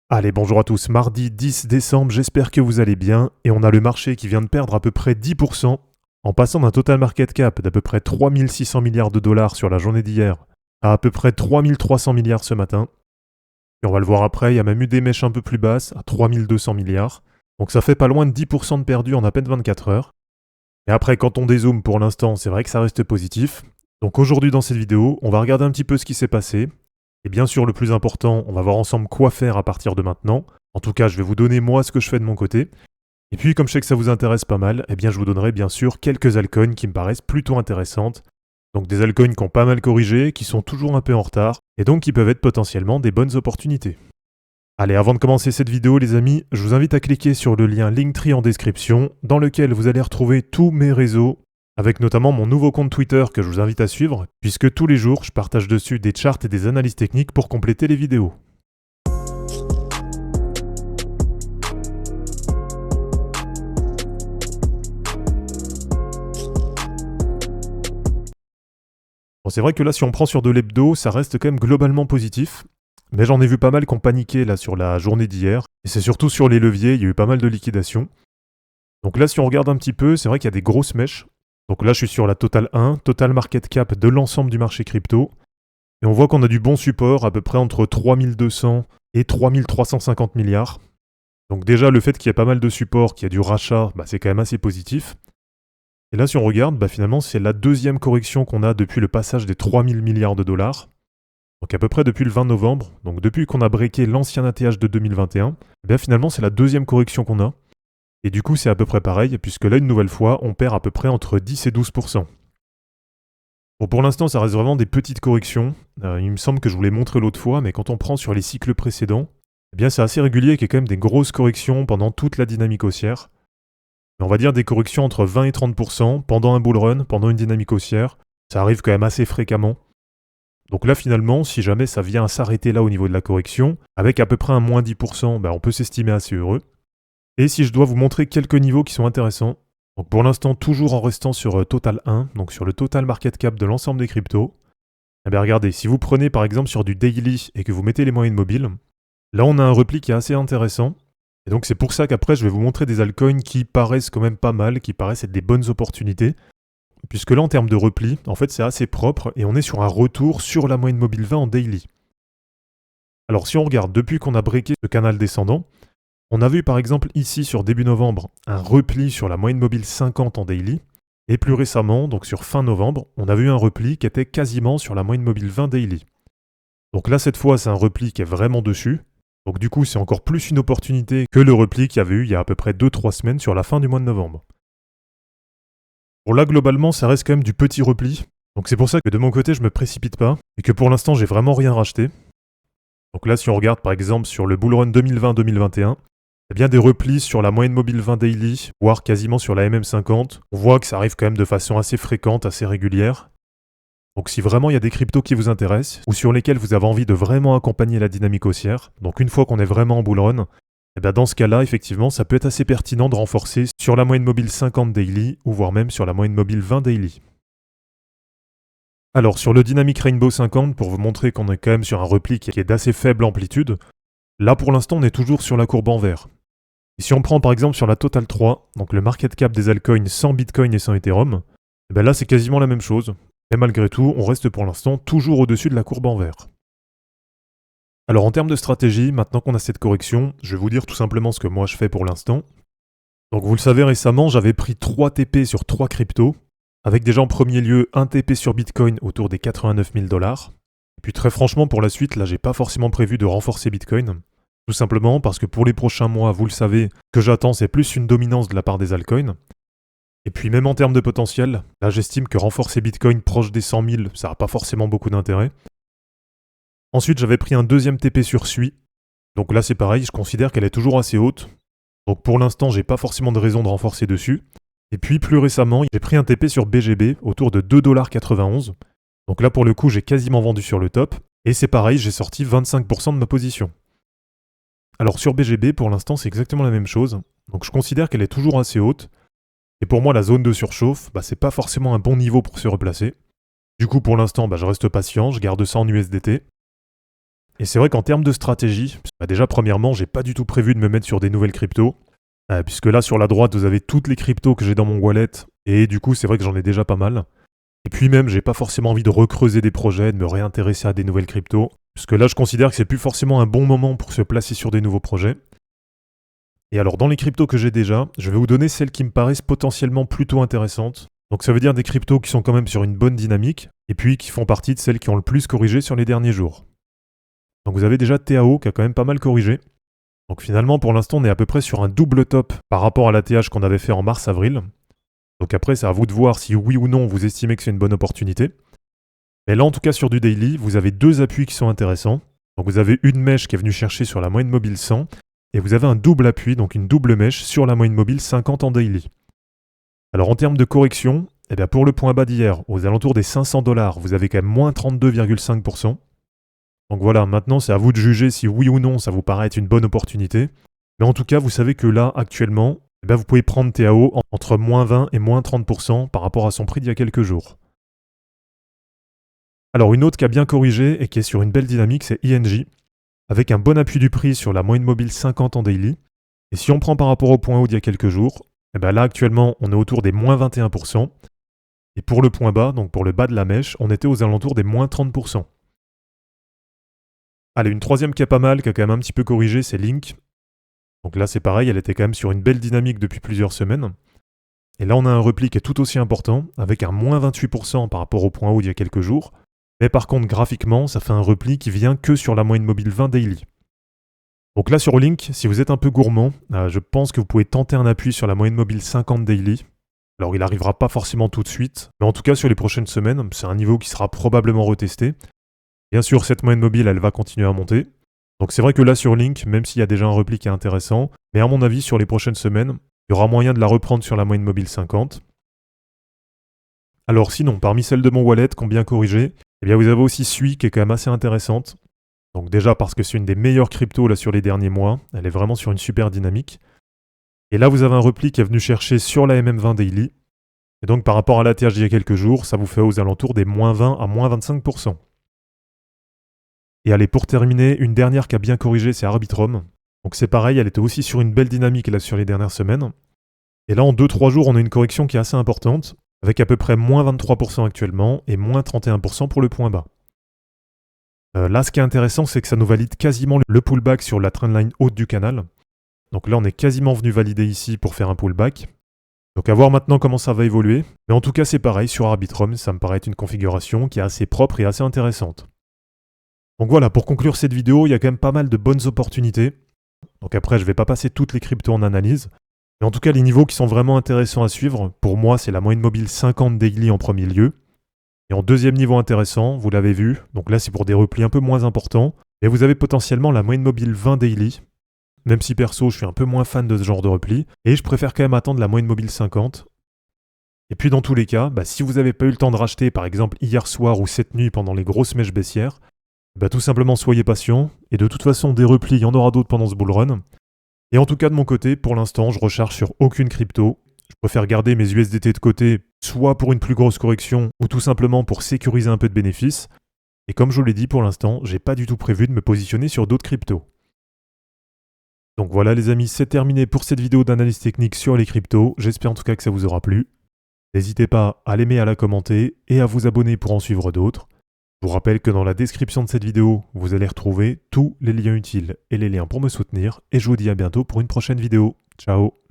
Allez, bonjour à tous, mardi 10 décembre, j'espère que vous allez bien, et on a le marché qui vient de perdre à peu près 10%, en passant d'un total market cap d'à peu près 3600 milliards de dollars sur la journée d'hier à peu près 3300 milliards ce matin. Et on va le voir après, il y a même eu des mèches un peu plus basses, à 3200 milliards, donc ça fait pas loin de 10% de perdu en à peine 24 heures. Et après, quand on dézoome pour l'instant, c'est vrai que ça reste positif. Donc aujourd'hui dans cette vidéo, on va regarder un petit peu ce qui s'est passé. Et bien sûr, le plus important, on va voir ensemble quoi faire à partir de maintenant. En tout cas, je vais vous donner moi ce que je fais de mon côté. Et puis, comme je sais que ça vous intéresse pas mal, eh bien je vous donnerai bien sûr quelques altcoins qui me paraissent plutôt intéressantes. Donc des altcoins qui ont pas mal corrigé, qui sont toujours un peu en retard, et donc qui peuvent être potentiellement des bonnes opportunités. Allez, avant de commencer cette vidéo, les amis, je vous invite à cliquer sur le lien Linktree en description, dans lequel vous allez retrouver tous mes réseaux, avec notamment mon nouveau compte Twitter que je vous invite à suivre, puisque tous les jours, je partage dessus des charts et des analyses techniques pour compléter les vidéos. Bon, c'est vrai que là, si on prend sur de l'hebdo, ça reste quand même globalement positif, mais j'en ai vu pas mal qui ont paniqué là sur la journée d'hier, et c'est surtout sur les leviers, il y a eu pas mal de liquidations. Donc là, si on regarde un petit peu, c'est vrai qu'il y a des grosses mèches. Donc là, je suis sur la Total 1, Total Market Cap de l'ensemble du marché crypto. Et on voit qu'on a du bon support, à peu près entre 3200 et 3350 milliards. Donc déjà, le fait qu'il y ait pas mal de support, qu'il y a du rachat, c'est quand même assez positif. Et là, si on regarde, finalement, c'est la deuxième correction qu'on a depuis le passage des 3000 milliards de dollars. Donc à peu près depuis le 20 novembre, donc depuis qu'on a breaké l'ancien ATH de 2021, finalement, c'est la deuxième correction qu'on a. Et du coup, c'est à peu près pareil, puisque là, une nouvelle fois, on perd à peu près entre 10 et 12%. Bon, pour l'instant, ça reste vraiment des petites corrections. Il me semble que je vous l'ai montré l'autre fois, mais quand on prend sur les cycles précédents, c'est assez régulier qu'il y ait quand même des grosses corrections pendant toute la dynamique haussière. Mais on va dire des corrections entre 20 et 30% pendant un bull run, pendant une dynamique haussière. Ça arrive quand même assez fréquemment. Donc là, finalement, si jamais ça vient à s'arrêter là au niveau de la correction, avec à peu près un moins 10%, on peut s'estimer assez heureux. Et si je dois vous montrer quelques niveaux qui sont intéressants, donc pour l'instant toujours en restant sur Total 1, donc sur le total market cap de l'ensemble des cryptos, regardez, si vous prenez par exemple sur du daily et que vous mettez les moyennes mobiles, là on a un repli qui est assez intéressant, et donc c'est pour ça qu'après je vais vous montrer des altcoins qui paraissent quand même pas mal, qui paraissent être des bonnes opportunités, puisque là en termes de repli, en fait c'est assez propre, et on est sur un retour sur la moyenne mobile 20 en daily. Alors si on regarde depuis qu'on a breaké ce canal descendant, on a vu par exemple ici sur début novembre un repli sur la moyenne mobile 50 en daily, et plus récemment, donc sur fin novembre, on a vu un repli qui était quasiment sur la moyenne mobile 20 daily. Donc là cette fois c'est un repli qui est vraiment dessus, donc du coup c'est encore plus une opportunité que le repli qu'il y avait eu il y a à peu près 2-3 semaines sur la fin du mois de novembre. Bon là globalement ça reste quand même du petit repli, donc c'est pour ça que de mon côté je me précipite pas, et que pour l'instant j'ai vraiment rien racheté. Donc là si on regarde par exemple sur le bull run 2020-2021, des replis sur la moyenne mobile 20 daily, voire quasiment sur la MM50. On voit que ça arrive quand même de façon assez fréquente, assez régulière. Donc si vraiment il y a des cryptos qui vous intéressent, ou sur lesquels vous avez envie de vraiment accompagner la dynamique haussière, donc une fois qu'on est vraiment en bull run, dans ce cas-là, effectivement, ça peut être assez pertinent de renforcer sur la moyenne mobile 50 daily, ou voire même sur la moyenne mobile 20 daily. Alors sur le Dynamic Rainbow 50, pour vous montrer qu'on est quand même sur un repli qui est d'assez faible amplitude, là pour l'instant on est toujours sur la courbe en vert. Et si on prend par exemple sur la Total 3, donc le market cap des altcoins sans Bitcoin et sans Ethereum, là c'est quasiment la même chose. Et malgré tout, on reste pour l'instant toujours au-dessus de la courbe en vert. Alors en termes de stratégie, maintenant qu'on a cette correction, je vais vous dire tout simplement ce que moi je fais pour l'instant. Donc vous le savez récemment, j'avais pris 3 TP sur 3 cryptos, avec déjà en premier lieu un TP sur Bitcoin autour des 89 000 $. Et puis très franchement pour la suite, là j'ai pas forcément prévu de renforcer Bitcoin. Tout simplement parce que pour les prochains mois, vous le savez, ce que j'attends c'est plus une dominance de la part des altcoins. Et puis même en termes de potentiel, là j'estime que renforcer Bitcoin proche des 100 000, ça n'a pas forcément beaucoup d'intérêt. Ensuite j'avais pris un deuxième TP sur SUI. Donc là c'est pareil, je considère qu'elle est toujours assez haute. Donc pour l'instant j'ai pas forcément de raison de renforcer dessus. Et puis plus récemment, j'ai pris un TP sur BGB autour de 2,91 $. Donc là pour le coup j'ai quasiment vendu sur le top. Et c'est pareil, j'ai sorti 25% de ma position. Alors sur BGB, pour l'instant, c'est exactement la même chose. Donc je considère qu'elle est toujours assez haute. Et pour moi, la zone de surchauffe, c'est pas forcément un bon niveau pour se replacer. Du coup, pour l'instant, je reste patient, je garde ça en USDT. Et c'est vrai qu'en termes de stratégie, déjà premièrement, j'ai pas du tout prévu de me mettre sur des nouvelles cryptos. Puisque là, sur la droite, vous avez toutes les cryptos que j'ai dans mon wallet. Et du coup, c'est vrai que j'en ai déjà pas mal. Et puis même, j'ai pas forcément envie de recreuser des projets, de me réintéresser à des nouvelles cryptos. Puisque là, je considère que c'est plus forcément un bon moment pour se placer sur des nouveaux projets. Et alors, dans les cryptos que j'ai déjà, je vais vous donner celles qui me paraissent potentiellement plutôt intéressantes. Donc ça veut dire des cryptos qui sont quand même sur une bonne dynamique, et puis qui font partie de celles qui ont le plus corrigé sur les derniers jours. Donc vous avez déjà TAO qui a quand même pas mal corrigé. Donc finalement, pour l'instant, on est à peu près sur un double top par rapport à l'ATH qu'on avait fait en mars-avril. Donc après, c'est à vous de voir si oui ou non vous estimez que c'est une bonne opportunité. Mais là, en tout cas, sur du daily, vous avez deux appuis qui sont intéressants. Donc vous avez une mèche qui est venue chercher sur la moyenne mobile 100, et vous avez un double appui, donc une double mèche sur la moyenne mobile 50 en daily. Alors en termes de correction, eh bien pour le point bas d'hier, aux alentours des 500 $, vous avez quand même moins 32,5%. Donc voilà, maintenant c'est à vous de juger si oui ou non ça vous paraît être une bonne opportunité. Mais en tout cas, vous savez que là, actuellement, eh bien, vous pouvez prendre TAO entre moins 20 et moins 30% par rapport à son prix d'il y a quelques jours. Alors une autre qui a bien corrigé et qui est sur une belle dynamique, c'est INJ, avec un bon appui du prix sur la moyenne mobile 50 en daily. Et si on prend par rapport au point haut d'il y a quelques jours, eh bien là actuellement on est autour des moins 21%. Et pour le point bas, donc pour le bas de la mèche, on était aux alentours des moins 30%. Allez, une troisième qui est pas mal, qui a quand même un petit peu corrigé, c'est Link. Donc là c'est pareil, elle était quand même sur une belle dynamique depuis plusieurs semaines. Et là on a un repli qui est tout aussi important, avec un moins 28% par rapport au point haut d'il y a quelques jours. Mais par contre graphiquement, ça fait un repli qui vient que sur la moyenne mobile 20 daily. Donc là sur Link, si vous êtes un peu gourmand, je pense que vous pouvez tenter un appui sur la moyenne mobile 50 daily. Alors il n'arrivera pas forcément tout de suite, mais en tout cas sur les prochaines semaines, c'est un niveau qui sera probablement retesté. Bien sûr, cette moyenne mobile, elle va continuer à monter. Donc c'est vrai que là sur Link, même s'il y a déjà un repli qui est intéressant, mais à mon avis sur les prochaines semaines, il y aura moyen de la reprendre sur la moyenne mobile 50. Alors sinon, parmi celles de mon wallet qui ont bien corrigé, eh bien vous avez aussi Sui qui est quand même assez intéressante. Donc déjà parce que c'est une des meilleures cryptos là sur les derniers mois, elle est vraiment sur une super dynamique. Et là vous avez un repli qui est venu chercher sur la MM20 daily. Et donc par rapport à l'ATH d'il y a quelques jours, ça vous fait aux alentours des moins 20 à moins 25%. Et allez, pour terminer, une dernière qui a bien corrigé, c'est Arbitrum. Donc c'est pareil, elle était aussi sur une belle dynamique là sur les dernières semaines. Et là en 2-3 jours, on a une correction qui est assez importante, avec à peu près moins 23% actuellement et moins 31% pour le point bas. Là, ce qui est intéressant, c'est que ça nous valide quasiment le pullback sur la trendline haute du canal. Donc là, on est quasiment venu valider ici pour faire un pullback. Donc à voir maintenant comment ça va évoluer. Mais en tout cas, c'est pareil, sur Arbitrum, ça me paraît être une configuration qui est assez propre et assez intéressante. Donc voilà, pour conclure cette vidéo, il y a quand même pas mal de bonnes opportunités. Donc après, je ne vais pas passer toutes les cryptos en analyse. Mais en tout cas, les niveaux qui sont vraiment intéressants à suivre, pour moi, c'est la moyenne mobile 50 daily en premier lieu. Et en deuxième niveau intéressant, vous l'avez vu, donc là c'est pour des replis un peu moins importants, mais vous avez potentiellement la moyenne mobile 20 daily, même si perso je suis un peu moins fan de ce genre de repli, et je préfère quand même attendre la moyenne mobile 50. Et puis dans tous les cas, si vous n'avez pas eu le temps de racheter par exemple hier soir ou cette nuit pendant les grosses mèches baissières, tout simplement soyez patient, et de toute façon des replis il y en aura d'autres pendant ce bull run. Et en tout cas de mon côté, pour l'instant je recharge sur aucune crypto. Je préfère garder mes USDT de côté, soit pour une plus grosse correction, ou tout simplement pour sécuriser un peu de bénéfices. Et comme je vous l'ai dit pour l'instant, j'ai pas du tout prévu de me positionner sur d'autres cryptos. Donc voilà les amis, c'est terminé pour cette vidéo d'analyse technique sur les cryptos. J'espère en tout cas que ça vous aura plu. N'hésitez pas à l'aimer, à la commenter et à vous abonner pour en suivre d'autres. Je vous rappelle que dans la description de cette vidéo, vous allez retrouver tous les liens utiles et les liens pour me soutenir. Et je vous dis à bientôt pour une prochaine vidéo. Ciao!